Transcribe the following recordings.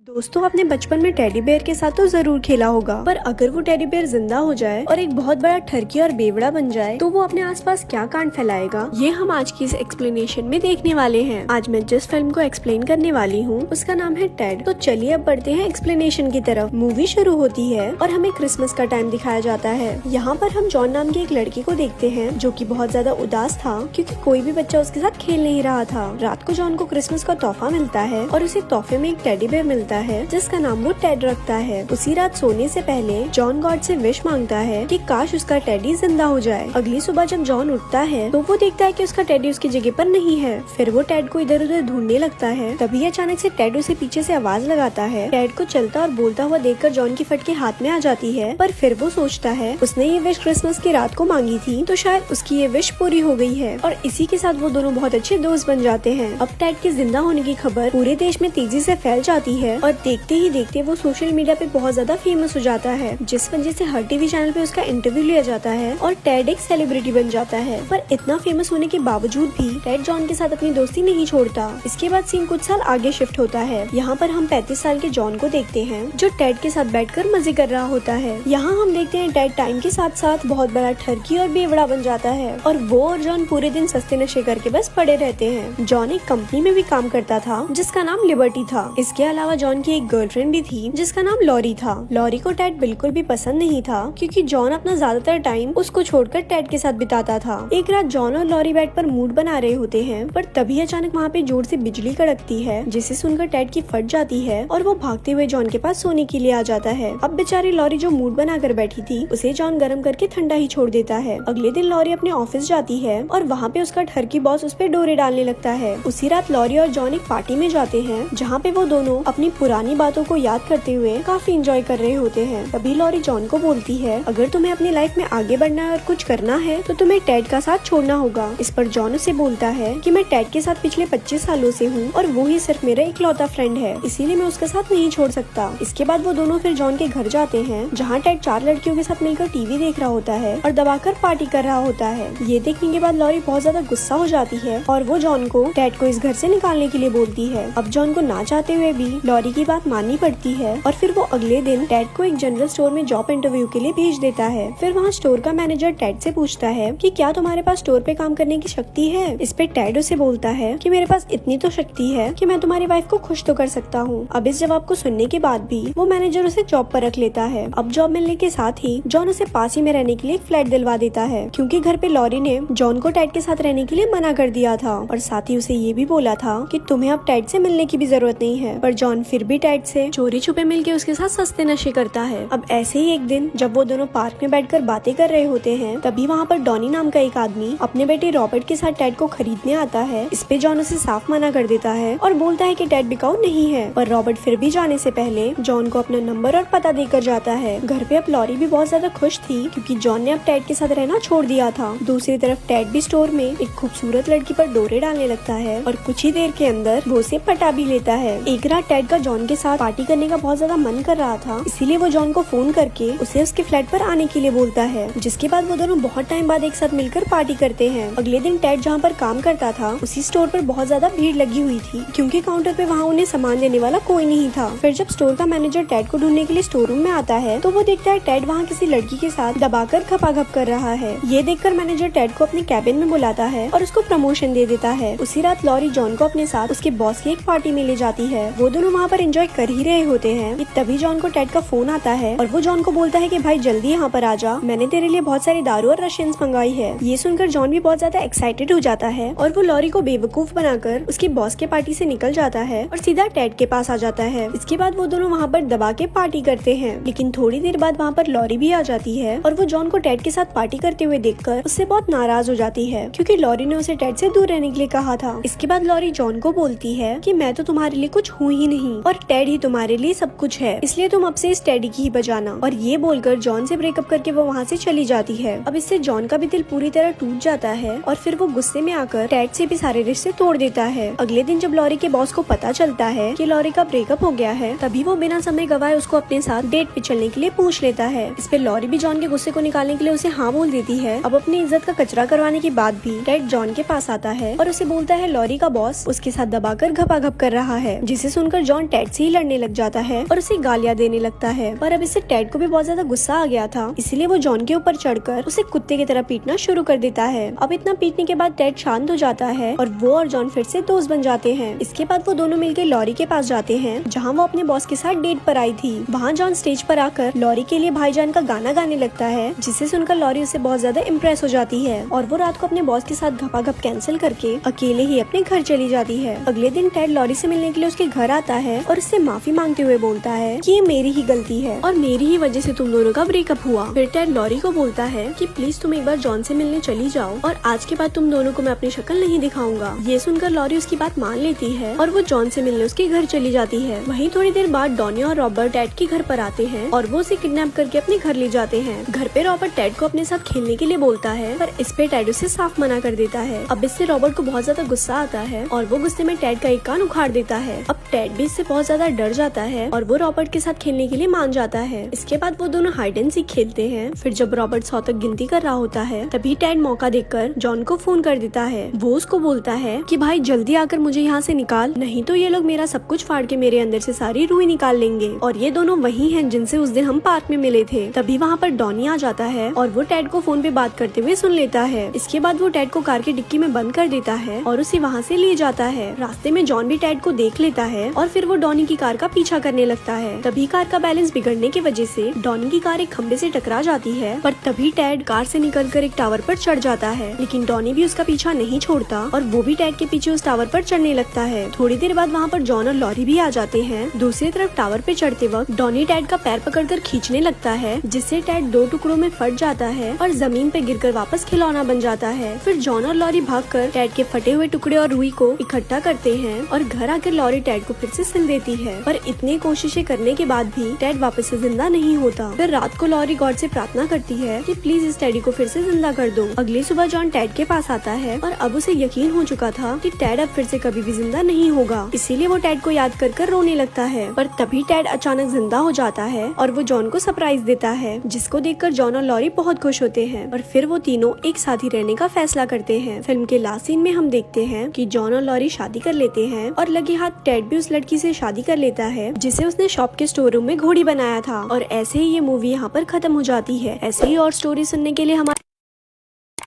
दोस्तों, आपने बचपन में टेडी बेयर के साथ तो जरूर खेला होगा, पर अगर वो टेडी बेयर जिंदा हो जाए और एक बहुत बड़ा ठरकी और बेवड़ा बन जाए तो वो अपने आसपास क्या कांड फैलाएगा, ये हम आज की इस एक्सप्लेनेशन में देखने वाले हैं। आज मैं जिस फिल्म को एक्सप्लेन करने वाली हूँ उसका नाम है टेड। तो चलिए अब बढ़ते हैं एक्सप्लेनेशन की तरफ। मूवी शुरू होती है और हमें क्रिसमस का टाइम दिखाया जाता है। यहाँ पर हम जॉन नाम की एक लड़की को देखते हैं जो कि बहुत ज्यादा उदास था क्योंकि कोई भी बच्चा उसके साथ खेल नहीं रहा था। रात को जॉन को क्रिसमस का तोहफा मिलता है और उसे तोहफे में एक टेडी बेयर मिलता है जिसका नाम वो टेड रखता है। उसी रात सोने से पहले जॉन गॉड से विश मांगता है कि काश उसका टेडी जिंदा हो जाए। अगली सुबह जब जॉन उठता है तो वो देखता है कि उसका टेडी उसकी जगह पर नहीं है। फिर वो टेड को इधर उधर ढूंढने लगता है। तभी अचानक से टेड उसे पीछे से आवाज लगाता है। टेड को चलता और बोलता हुआ देखकर जॉन की फटके हाथ में आ जाती है, पर फिर वो सोचता है उसने ये विश क्रिसमस की रात को मांगी थी तो शायद उसकी ये विश पूरी हो गई है और इसी के साथ वो दोनों बहुत अच्छे दोस्त बन जाते हैं। अब टेड के जिंदा होने की खबर पूरे देश में तेजी से फैल जाती है और देखते ही देखते वो सोशल मीडिया पे बहुत ज्यादा फेमस हो जाता है, जिस वजह से हर टीवी चैनल पे उसका इंटरव्यू लिया जाता है और टेड एक सेलिब्रिटी बन जाता है। पर इतना फेमस होने के बावजूद भी टेड जॉन के साथ अपनी दोस्ती नहीं छोड़ता। इसके बाद सीन कुछ साल आगे शिफ्ट होता है। यहाँ पर हम 35 साल के जॉन को देखते हैं जो टेड के साथ बैठकर मजे कर रहा होता है। यहाँ हम देखते हैं टेड टाइम के साथ साथ बहुत बड़ा ठरकी और बेवड़ा बन जाता है और वो और जॉन पूरे दिन सस्ते नशे करके बस पड़े रहते हैं। जॉन एक कंपनी में भी काम करता था जिसका नाम लिबर्टी था। इसके अलावा जॉन की एक गर्लफ्रेंड भी थी जिसका नाम लॉरी था। लॉरी को टेड बिल्कुल भी पसंद नहीं था क्योंकि जॉन अपना ज्यादातर टाइम उसको छोड़कर टेड के साथ बिताता था। एक रात जॉन और लॉरी बेड पर मूड बना रहे होते हैं, पर तभी अचानक वहाँ पे जोर से बिजली कड़कती है जिसे सुनकर टेड की फट जाती है और वो भागते हुए जॉन के पास सोने के लिए आ जाता है। अब बेचारी लॉरी जो मूड बनाकर बैठी थी उसे जॉन गर्म करके ठंडा ही छोड़ देता है। अगले दिन लॉरी अपने ऑफिस जाती है और वहाँ पे उसका ठरकी बॉस उस पे डोरे डालने लगता है। उसी रात लॉरी और जॉन एक पार्टी में जाते हैं जहाँ पे वो दोनों अपनी पुरानी बातों को याद करते हुए काफी एंजॉय कर रहे होते हैं। तभी लॉरी जॉन को बोलती है अगर तुम्हें अपनी लाइफ में आगे बढ़ना है और कुछ करना है तो तुम्हें टेड का साथ छोड़ना होगा। इस पर जॉन उसे बोलता है कि मैं टेड के साथ पिछले 25 सालों से हूँ और वो ही सिर्फ मेरा इकलौता फ्रेंड है, इसीलिए मैं उसके साथ नहीं छोड़ सकता। इसके बाद वो दोनों फिर जॉन के घर जाते हैं जहाँ टेड 4 लड़कियों के साथ मिलकर टीवी देख रहा होता है और दबाकर पार्टी कर रहा होता है। ये देखने के बाद लॉरी बहुत ज्यादा गुस्सा हो जाती है और वो जॉन को टेड को इस घर से निकालने के लिए बोलती है। अब जॉन को ना चाहते हुए भी लॉरी की बात माननी पड़ती है और फिर वो अगले दिन टेड को एक जनरल स्टोर में जॉब इंटरव्यू के लिए भेज देता है। फिर वहाँ स्टोर का मैनेजर टेड से पूछता है कि क्या तुम्हारे पास स्टोर पे काम करने की शक्ति है। इस पे टेड उसे बोलता है कि मेरे पास इतनी तो शक्ति है कि मैं तुम्हारी वाइफ को खुश तो कर सकता हूँ। अब इस जवाब को सुनने के बाद भी वो मैनेजर उसे जॉब पर रख लेता है। अब जॉब मिलने के साथ ही जॉन उसे पास ही में रहने के लिए एक फ्लैट दिलवा देता है क्योंकि घर पे लॉरी ने जॉन को टेड के साथ रहने के लिए मना कर दिया था और साथ ही उसे ये भी बोला था कि तुम्हें अब टेड से मिलने की भी जरूरत नहीं है। पर जॉन फिर भी टेड से चोरी छुपे मिलके उसके साथ सस्ते नशे करता है। अब ऐसे ही एक दिन जब वो दोनों पार्क में बैठकर बातें कर रहे होते हैं तभी वहाँ पर डॉनी नाम का एक आदमी अपने बेटे रॉबर्ट के साथ टेड को खरीदने आता है। इस पे जॉन उसे साफ मना कर देता है और बोलता है कि टेड बिकाऊ नहीं है, पर रॉबर्ट फिर भी जाने से पहले जॉन को अपना नंबर और पता देकर जाता है। घर पे अब लॉरी भी बहुत ज्यादा खुश थी क्योंकि जॉन ने अब टेड के साथ रहना छोड़ दिया था। दूसरी तरफ टेड भी स्टोर में एक खूबसूरत लड़की पर डोरे डालने लगता है और कुछ ही देर के अंदर वो उसे पटा भी लेता है। एक रात टेड का जॉन के साथ पार्टी करने का बहुत ज्यादा मन कर रहा था, इसीलिए वो जॉन को फोन करके उसे उसके फ्लैट पर आने के लिए बोलता है, जिसके बाद वो दोनों बहुत टाइम बाद एक साथ मिलकर पार्टी करते हैं। अगले दिन टेड जहाँ पर काम करता था उसी स्टोर पर बहुत ज्यादा भीड़ लगी हुई थी क्योंकि काउंटर पे वहाँ उन्हें सामान देने वाला कोई नहीं था। फिर जब स्टोर का मैनेजर टेड को ढूंढने के लिए स्टोर रूम में आता है तो वो देखता है टेड वहाँ किसी लड़की के साथ दबाकर खपाखप कर रहा है। ये देखकर मैनेजर टेड को अपने कैबिन में बुलाता है और उसको प्रमोशन दे देता है। उसी रात लॉरी जॉन को अपने साथ उसके बॉस की एक पार्टी में ले जाती है। वो दोनों वहाँ पर एंजॉय कर ही रहे होते हैं कि तभी जॉन को टेड का फोन आता है और वो जॉन को बोलता है कि भाई जल्दी यहाँ पर आ जा, मैंने तेरे लिए बहुत सारी दारू और रशियंस मंगाई है। ये सुनकर जॉन भी बहुत ज्यादा एक्साइटेड हो जाता है और वो लॉरी को बेवकूफ बनाकर उसके बॉस के पार्टी से निकल जाता है और सीधा टेड के पास आ जाता है। इसके बाद वो दोनों वहाँ पर दबा के पार्टी करते हैं, लेकिन थोड़ी देर बाद वहाँ पर लॉरी भी आ जाती है और वो जॉन को टेड के साथ पार्टी करते हुए देखकर उससे बहुत नाराज हो जाती है क्योंकि लॉरी ने उसे टेड से दूर रहने के लिए कहा था। इसके बाद लॉरी जॉन को बोलती है कि मैं तो तुम्हारे लिए कुछ हूँ ही नहीं और टेड ही तुम्हारे लिए सब कुछ है, इसलिए तुम अब से इस टेडी की ही बजाना। और ये बोलकर जॉन से ब्रेकअप करके वो वहाँ से चली जाती है। अब इससे जॉन का भी दिल पूरी तरह टूट जाता है और फिर वो गुस्से में आकर टेड से भी सारे रिश्ते तोड़ देता है। अगले दिन जब लॉरी के बॉस को पता चलता है कि लॉरी का ब्रेकअप हो गया है तभी वो बिना समय गवाए उसको अपने साथ डेट पे चलने के लिए पूछ लेता है। इस पे लॉरी भी जॉन के गुस्से को निकालने के लिए उसे हाँ बोल देती है। अब अपनी इज्जत का कचरा करवाने के बाद भी टेड जॉन के पास आता है और उसे बोलता है लॉरी का बॉस उसके साथ दबाकर घपाघप कर रहा है, जिसे सुनकर जॉन टेड से ही लड़ने लग जाता है और उसे गालियां देने लगता है। पर अब इससे टेड को भी बहुत ज्यादा गुस्सा आ गया था, इसीलिए वो जॉन के ऊपर चढ़कर उसे कुत्ते की तरह पीटना शुरू कर देता है। अब इतना पीटने के बाद टेड शांत हो जाता है और वो और जॉन फिर से दोस्त बन जाते हैं। इसके बाद वो दोनों मिलकर लॉरी के पास जाते हैं, जहाँ वो अपने बॉस के साथ डेट पर आई थी। वहाँ जॉन स्टेज पर आकर लॉरी के लिए भाईजान का गाना गाने लगता है, जिसे सुनकर लॉरी उससे बहुत ज्यादा इम्प्रेस हो जाती है और वो रात को अपने बॉस के साथ घपाघप कैंसिल करके अकेले ही अपने घर चली जाती है। अगले दिन टेड लॉरी से मिलने के लिए उसके घर आता है और उससे माफी मांगते हुए बोलता है कि ये मेरी ही गलती है और मेरी ही वजह से तुम दोनों का ब्रेकअप हुआ। फिर टेड लॉरी को बोलता है कि प्लीज तुम एक बार जॉन से मिलने चली जाओ और आज के बाद तुम दोनों को मैं अपनी शक्ल नहीं दिखाऊंगा। ये सुनकर लॉरी उसकी बात मान लेती है और वो जॉन से मिलने उसके घर चली जाती है। वहीं थोड़ी देर बाद डॉनी और रॉबर्ट टेड के घर पर आते हैं और वो उसे किडनैप करके अपने घर ले जाते हैं। घर पे रॉबर्ट टेड को अपने साथ खेलने के लिए बोलता है, पर इस पे टेड उसे साफ मना कर देता है। अब इससे रॉबर्ट को बहुत ज्यादा गुस्सा आता है और वो गुस्से में टेड का एक कान उखाड़ देता है। अब टेड भी इससे बहुत ज्यादा डर जाता है और वो रॉबर्ट के साथ खेलने के लिए मान जाता है। इसके बाद वो दोनों हाइड एंड सीक खेलते हैं। फिर जब रॉबर्ट 100 तक गिनती कर रहा होता है, तभी टेड मौका देखकर जॉन को फोन कर देता है। वो उसको बोलता है कि भाई जल्दी आकर मुझे यहाँ से निकाल, नहीं तो ये लोग मेरा सब कुछ फाड़ के मेरे अंदर से सारी रूई निकाल लेंगे। और ये दोनों वही हैं जिनसे उस दिन हम पार्क में मिले थे। तभी वहाँ पर डॉनी आ जाता है और वो टेड को फोन पे बात करते हुए सुन लेता है। इसके बाद वो टेड को कार की डिक्की में बंद कर देता है और उसे वहाँ से ले जाता है। रास्ते में जॉन भी टेड को देख लेता है और फिर वो डॉनी की कार का पीछा करने लगता है। तभी कार का बैलेंस बिगड़ने की वजह से डॉनी की कार एक खंबे से टकरा जाती है, पर तभी टेड कार से निकलकर एक टावर पर चढ़ जाता है। लेकिन डॉनी भी उसका पीछा नहीं छोड़ता और वो भी टेड के पीछे उस टावर पर चढ़ने लगता है। थोड़ी देर बाद वहाँ पर जॉन और लॉरी भी आ जाते हैं। दूसरी तरफ टावर पे चढ़ते वक्त डॉनी टेड का पैर पकड़कर खींचने लगता है, जिससे टेड 2 टुकड़ों में फट जाता है और जमीन पे गिरकर वापस खिलौना बन जाता है। फिर जॉन और लॉरी भागकर टेड के फटे हुए टुकड़े और रुई को इकट्ठा करते हैं और घर आकर लॉरी टेड को फिर से सिल देती है, पर इतनी कोशिशें करने के बाद भी टेड वापस से जिंदा नहीं होता। फिर रात को लॉरी गॉड से प्रार्थना करती है कि प्लीज इस टेडी को फिर से जिंदा कर दो। अगली सुबह जॉन टेड के पास आता है और अब उसे यकीन हो चुका था कि टेड अब फिर से कभी भी जिंदा नहीं होगा, इसीलिए वो टेड को याद कर रोने लगता है। पर तभी टेड अचानक जिंदा हो जाता है और वो जॉन को सरप्राइज देता है, जिसको देखकर जॉन और लॉरी बहुत खुश होते हैं और फिर वो तीनों एक साथ ही रहने का फैसला करते हैं। फिल्म के लास्ट सीन में हम देखते हैं कि जॉन और लॉरी शादी कर लेते हैं और लगे हाथ टेड भी उस लड़की से शादी कर लेता है जिसे उसने शॉप के स्टोर रूम में घोड़ी बनाया था। और ऐसे ही ये मूवी यहाँ पर खत्म हो जाती है। ऐसे ही और स्टोरी सुनने के लिए हमारे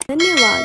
धन्यवाद।